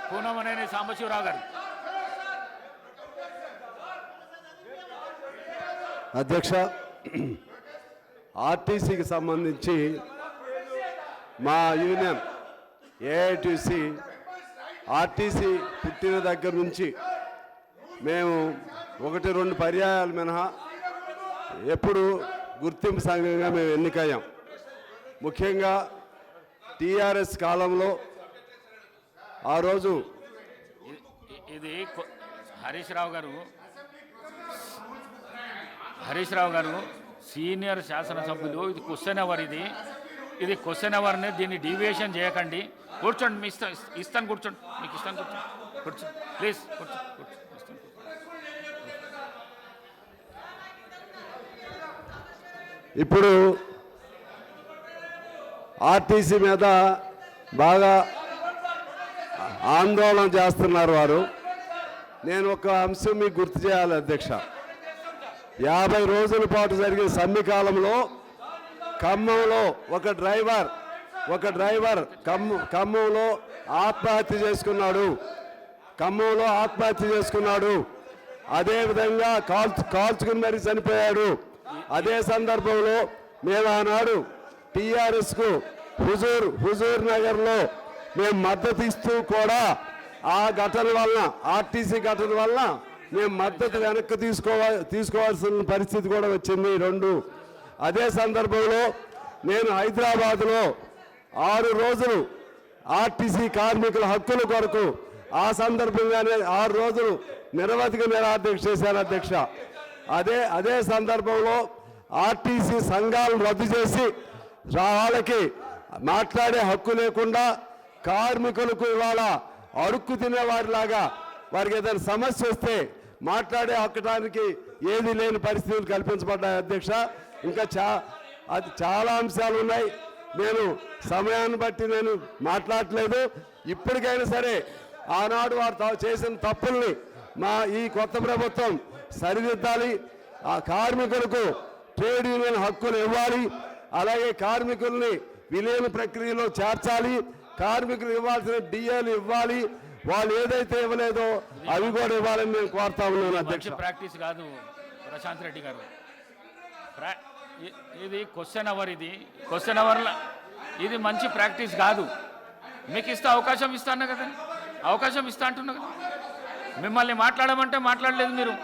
పూనమనేని సాంబశివరావు గారు. అధ్యక్ష, ఆర్టీసీకి సంబంధించి మా యూనియన్ ఏఐటీసీ ఆర్టీసీ పుట్టిన దగ్గర నుంచి మేము 1-2 పర్యాయాలు మినహా ఎప్పుడు గుర్తింపు సంఘంగా మేము ఎన్నికయ్యాం. ముఖ్యంగా టీఆర్ఎస్ కాలంలో ఆ రోజు ఇది హరీష్ రావు గారు సీనియర్ శాసనసభ్యులు. ఇది క్వశ్చన్ అవర్. ఇది క్వశ్చన్ అవర్ని దీన్ని డీవియేషన్ చేయకండి. కూర్చోండి, మీ ఇస్తాను కూర్చోండి, మీకు ఇస్తాను కూర్చోండి ప్లీజ్ కూర్చోండి. ఇప్పుడు ఆర్టీసీ మీద బాగా ఆందోళన చేస్తున్నారు వారు. నేను ఒక అంశం మీకు గుర్తు చేయాలి అధ్యక్ష. 50 రోజుల పాటు జరిగిన సమ్మె కాలంలో ఖమ్మంలో ఒక డ్రైవర్ ఖమ్మంలో ఆత్మహత్య చేసుకున్నాడు. అదేవిధంగా కాల్చుకుని మరీ చనిపోయాడు. అదే సందర్భంలో మేము ఆనాడు టీఆర్ఎస్కు హుజూర్ నగర్లో మేము మద్దతు ఇస్తూ కూడా ఆ ఘటన వలన, ఆర్టీసీ ఘటన వలన మేము మద్దతు వెనక్కి తీసుకోవాల్సిన పరిస్థితి కూడా వచ్చింది 2. అదే సందర్భంలో నేను హైదరాబాద్లో 6 రోజులు ఆర్టీసీ కార్మికుల హక్కుల కొరకు ఆ సందర్భంగానే 6 రోజులు నిరవధిక నిరాదీక్ష చేశాను అధ్యక్ష. అదే సందర్భంలో ఆర్టీసీ సంఘాలను రద్దు చేసి వాళ్ళకి మాట్లాడే హక్కు లేకుండా కార్మికులకు ఇవాళ అడుక్కు తినేవారిలాగా వారికి ఏదైనా సమస్య వస్తే మాట్లాడే హక్కడానికి ఏది లేని పరిస్థితులు కల్పించబడ్డాయి అధ్యక్ష. ఇంకా చాలా అంశాలు ఉన్నాయి. నేను సమయాన్ని బట్టి నేను మాట్లాడట్లేదు. ఇప్పటికైనా సరే ఆనాడు వారు చేసిన తప్పుల్ని ఈ కొత్త ప్రభుత్వం సరిదిద్దాలి. ఆ కార్మికులకు ట్రేడ్ యూనియన్ హక్కులు ఇవ్వాలి. అలాగే కార్మికుల్ని విలీన ప్రక్రియలో చేర్చాలి. కార్మికులు ఇవ్వాల్సిన డిఏలు ఇవ్వాలి. వాళ్ళు ఏదైతే ఇవ్వలేదో అవి కూడా ఇవ్వాలని నేను కోరుతా ఉన్నాను అధ్యక్ష. ప్రాక్టీస్ కాదు ప్రశాంత్ రెడ్డి గారు, ఇది క్వశ్చన్ అవర్. క్వశ్చన్ అవర్లో ఇది మంచి ప్రాక్టీస్ కాదు. మీకు అవకాశం ఇస్తాను కదా, అవకాశం ఇస్తా అంటున్నా కదా. మిమ్మల్ని మాట్లాడమంటే మాట్లాడలేదు మీరు.